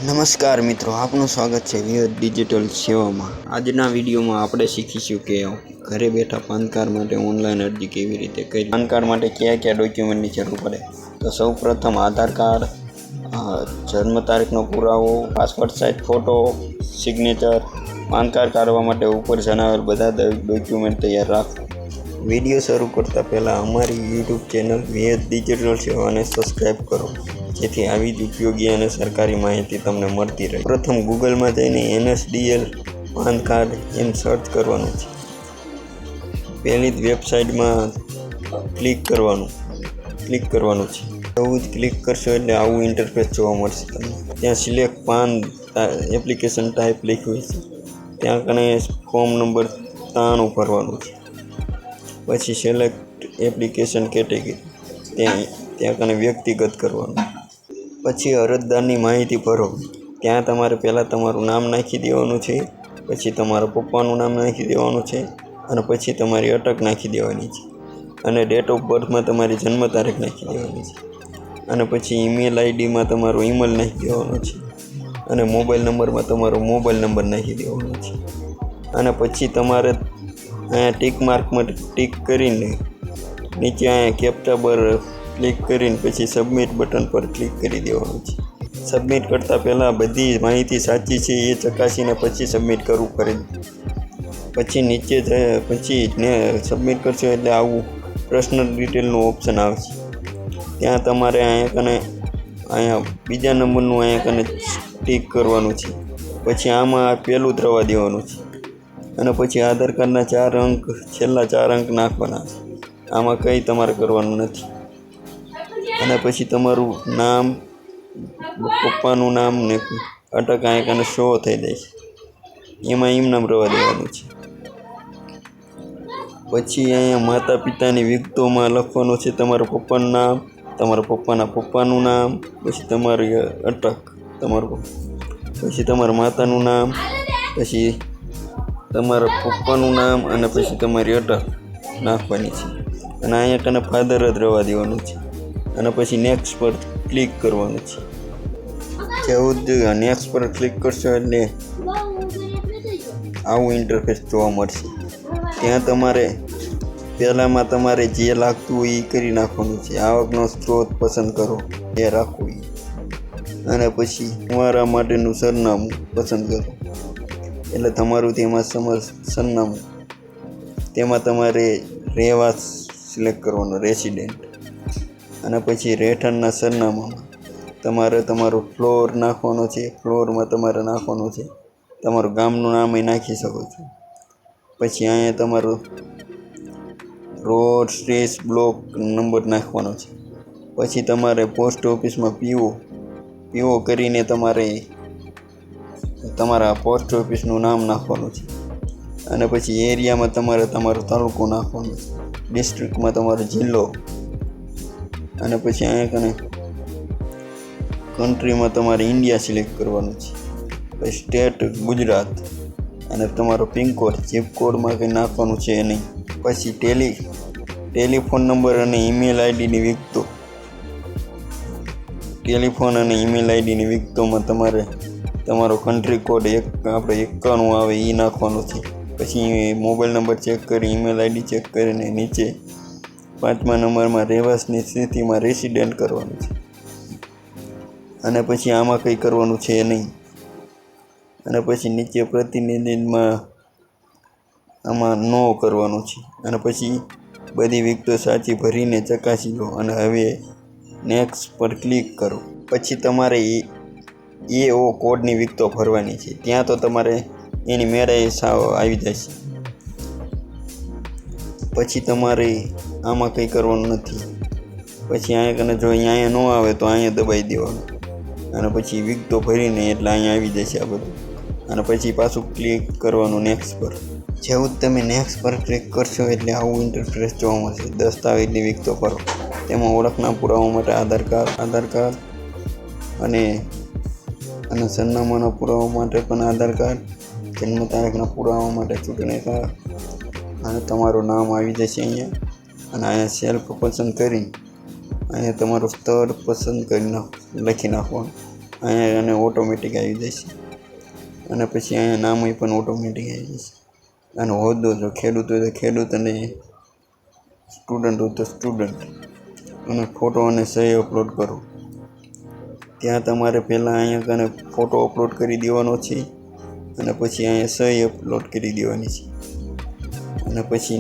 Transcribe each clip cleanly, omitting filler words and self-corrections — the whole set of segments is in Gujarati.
નમસ્કાર મિત્રો, આપનું સ્વાગત છે વિહત ડિજિટલ સેવામાં। આજના વિડીયોમાં આપણે શીખીશું કે ઘરે બેઠા પાન કાર્ડ માટે ઓનલાઈન અરજી કેવી રીતે કરી। પાન કાર્ડ માટે કયા કયા ડોક્યુમેન્ટની જરૂર પડે? તો સૌપ્રથમ આધાર કાર્ડ, જન્મ તારીખનો પુરાવો, passport size photo, signature. PAN card કાઢવા માટે ઉપર જણાવેલ બધા ડોક્યુમેન્ટ તૈયાર રાખો। વિડીયો શરૂ કરતાં પહેલાં અમારી યુટ્યુબ ચેનલ વિહત ડિજિટલ સેવાને સબસ્ક્રાઈબ કરો, જેથી આવી જ ઉપયોગી અને સરકારી માહિતી તમને મળતી રહે। પ્રથમ ગૂગલમાં જઈને NSDL પાન કાર્ડ એમ સર્ચ કરવાનું છે। પહેલી જ વેબસાઇટમાં ક્લિક કરવાનું છે। એવું જ ક્લિક કરશો એટલે આવું ઇન્ટરફેસ જોવા મળશે તમને। ત્યાં સિલેક્ટ પાન એપ્લિકેશન ટાઈપ લખ્યું છે, ત્યાં કને ફોર્મ નંબર 93 ભરવાનું છે। પછી સિલેક્ટ એપ્લિકેશન કેટેગરી, ત્યાં કને વ્યક્તિગત કરવાનું। પછી અરજદારની માહિતી ભરો, ત્યાં તમારે પહેલાં તમારું નામ નાખી દેવાનું છે, પછી તમારા પપ્પાનું નામ નાખી દેવાનું છે, અને પછી તમારી અટક નાખી દેવાની છે, અને ડેટ ઓફ બર્થમાં તમારી જન્મ તારીખ નાખી દેવાની છે, અને પછી ઈમેલ આઈડીમાં તમારો ઈમેલ નાખી દેવાનો છે, અને મોબાઈલ નંબરમાં તમારો મોબાઈલ નંબર નાખી દેવાનો છે। અને પછી તમારે અહીંયા ટીક માર્કમાં ટીક કરીને નીચે અહીંયા કેપ્ચા બાર ક્લિક કરીને પછી સબમિટ બટન પર ક્લિક કરી દેવાનું છે। સબમિટ કરતાં પહેલાં બધી માહિતી સાચી છે એ ચકાસીને પછી સબમિટ કરવું પડે। પછી નીચે સબમિટ કરશો એટલે આવું પર્સનલ ડિટેલનું ઓપ્શન આવશે, ત્યાં તમારે અહીંયા બીજા નંબરનું અહીંયા કને ટીક કરવાનું છે। પછી આમાં પહેલું જ રવા દેવાનું છે, અને પછી આધાર કાર્ડના 4 અંક, છેલ્લા 4 અંક નાખવાના છે। આમાં કંઈ તમારે કરવાનું નથી। અને પછી તમારું નામ, પપ્પાનું નામ ને અટક અહીંયા કને શો થઈ જાય છે, એમાં એમ નામ રવા દેવાનું છે। પછી અહીંયા માતા પિતાની વિગતોમાં લખવાનું છે તમારા પપ્પાનું નામ, તમારા પપ્પાના પપ્પાનું નામ, પછી તમારી અટક, પછી તમારા માતાનું નામ, પછી તમારા પપ્પાનું નામ, અને પછી તમારી અટક નાખવાની છે, અને અહીંયા કને ફાધર જ રવા દેવાનું છે, અને પછી નેક્સ્ટ પર ક્લિક કરવાનું છે। જેવું જ નેક્સ્ટ પર ક્લિક કરશો એટલે આવું ઇન્ટરફેસ જોવા મળશે। ત્યાં તમારે પહેલાંમાં તમારે જે લાગતું હોય એ કરી નાખવાનું છે। આવકનો સ્ત્રોત પસંદ કરો, એ રાખવું એ, અને પછી તમારા માટેનું સરનામું પસંદ કરો, એટલે તમારું તેમાં સરનામું, તેમાં તમારે રહેવા સિલેક્ટ કરવાનું, રેસિડેન્ટ, અને પછી રહેઠાણના સરનામામાં તમારે તમારો ફ્લોર નાખવાનો છે, ફ્લોરમાં તમારે નાખવાનું છે, તમારું ગામનું નામ એ નાખી શકો છો। પછી અહીંયા તમારો રોડ, સ્ટ્રીટ, બ્લોક નંબર નાખવાનો છે। પછી તમારે પોસ્ટ ઓફિસમાં પીઓ કરીને તમારા પોસ્ટ ઓફિસનું નામ નાખવાનું છે, અને પછી એરિયામાં તમારો તાલુકો નાખવાનો છે, ડિસ્ટ્રિક્ટમાં તમારો જિલ્લો, અને પછી અહીંયા કને કન્ટ્રીમાં તમારે ઇન્ડિયા સિલેક્ટ કરવાનું છે, પછી સ્ટેટ ગુજરાત, અને તમારો પિનકોડ, ઝીપ કોડમાં કંઈ નાખવાનું છે નહીં। પછી ટેલિફોન નંબર અને ઈમેલ આઈડીની વિગતો, ટેલિફોન અને ઈમેલ આઈડીની વિગતોમાં તમારે તમારો કન્ટ્રી કોડ આપણે 91 આવે એ નાખવાનું છે। પછી મોબાઈલ નંબર ચેક કરી, ઈમેલ આઈડી ચેક કરીને નીચે 5મા નંબરમાં રહેવાસની સ્થિતિમાં રેસિડેન્ટ કરવાનું છે, અને પછી આમાં કંઈ કરવાનું છે નહીં। અને પછી નીચે પ્રતિનિધિમાં આમાં નો કરવાનું છે, અને પછી બધી વિગતો સાચી ભરીને ચકાસી લો, અને હવે નેક્સ્ટ પર ક્લિક કરો। પછી તમારે EO કોડની વિગતો ભરવાની છે, ત્યાં તો તમારે એની મેળે આવી જશે। પછી તમારે આમાં કંઈ કરવાનું નથી। પછી અહીંયા કને જો અહીંયા ન આવે તો અહીંયા દબાઈ દેવાનું, અને પછી વિગતો ભરીને એટલે અહીંયા આવી જશે આ બધું, અને પછી પાછું ક્લિક કરવાનું નેક્સ્ટ પર। જેવું જ તમે નેક્સ્ટ પર ક્લિક કરશો એટલે આવું ઇન્ટરફેસ જોવા મળશે। દસ્તાવેજની વિગતો ભરો, તેમાં ઓળખના પુરાવા માટે આધાર કાર્ડ, અને સરનામાના પુરાવા માટે પણ આધાર કાર્ડ, જન્મ તારીખના પુરાવા માટે ચૂંટણી કાર્ડ, અને તમારું નામ આવી જશે અહીંયા, અને અહીંયા સેલ્ફ પસંદ કરી અહીંયા તમારું સ્થળ પસંદ કરી લખી નાખવાનું, અહીંયા અને ઓટોમેટિક આવી જશે અને પછી અહીંયા નામ પણ ઓટોમેટિક આવી જશે. અને હોદ્દો જો ખેડૂત હોય તો ખેડૂત અને સ્ટુડન્ટ હોય તો સ્ટુડન્ટ. અને ફોટો અને સહી અપલોડ કરો. ત્યાં તમારે પહેલાં અહીંયા કને ફોટો અપલોડ કરી દેવાનો છે અને પછી અહીંયા સહી અપલોડ કરી દેવાની છે અને પછી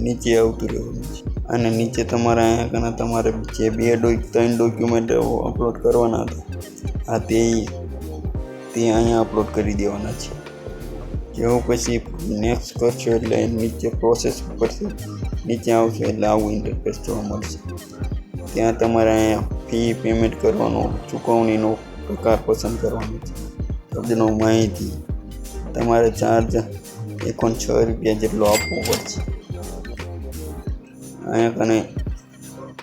નીચે આવતું રહેવાનું છે. અને નીચે તમારે અહીંયા કને તમારે જે 3 ડોક્યુમેન્ટ અપલોડ કરવાના હતા તે અહીંયા અપલોડ કરી દેવાના છે. જેવું પછી નેક્સ્ટ કરશો એટલે નીચે પ્રોસેસ કરશે, નીચે આવશે એટલે આવું ઇન્ટરફેસ જોવા મળશે. ત્યાં તમારે અહીંયા ફી પેમેન્ટ કરવાનો, ચૂકવણીનો પ્રકાર પસંદ કરવાનો છે. શબ્દનો માહિતી તમારે ચાર્જ 106 રૂપિયા જેટલો આપવો પડશે. અહીંયા કને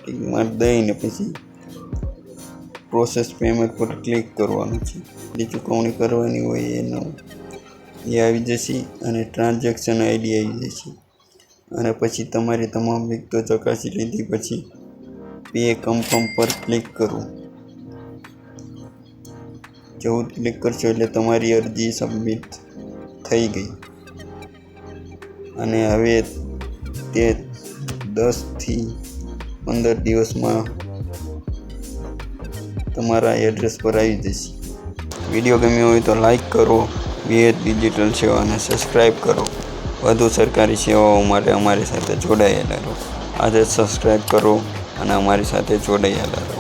કિંમત દઈને પછી પ્રોસેસ પેમેન્ટ પર ક્લિક કરવાનું છે. જે ચૂકવણી કરવાની હોય એ આવી જશે અને ટ્રાન્ઝેક્શન આઈડી આવી જશે. અને પછી તમારી તમામ વિગતો ચકાસી લીધી પછી પે કન્ફર્મ પર ક્લિક કરવું. જેવું ક્લિક કરશો એટલે તમારી અરજી સબમિટ થઈ ગઈ અને હવે તે 10 થી 15 દિવસમાં તમારા એડ્રેસ પર આવી જશે. વિડીયો ગમ્યો હોય તો લાઈક કરો, વિહત ડિજિટલ સેવાને સબસ્ક્રાઈબ કરો. વધુ સરકારી સેવાઓ માટે અમારી સાથે જોડાયેલા રહો. આજે સબસ્ક્રાઈબ કરો અને અમારી સાથે જોડાયેલા રહો.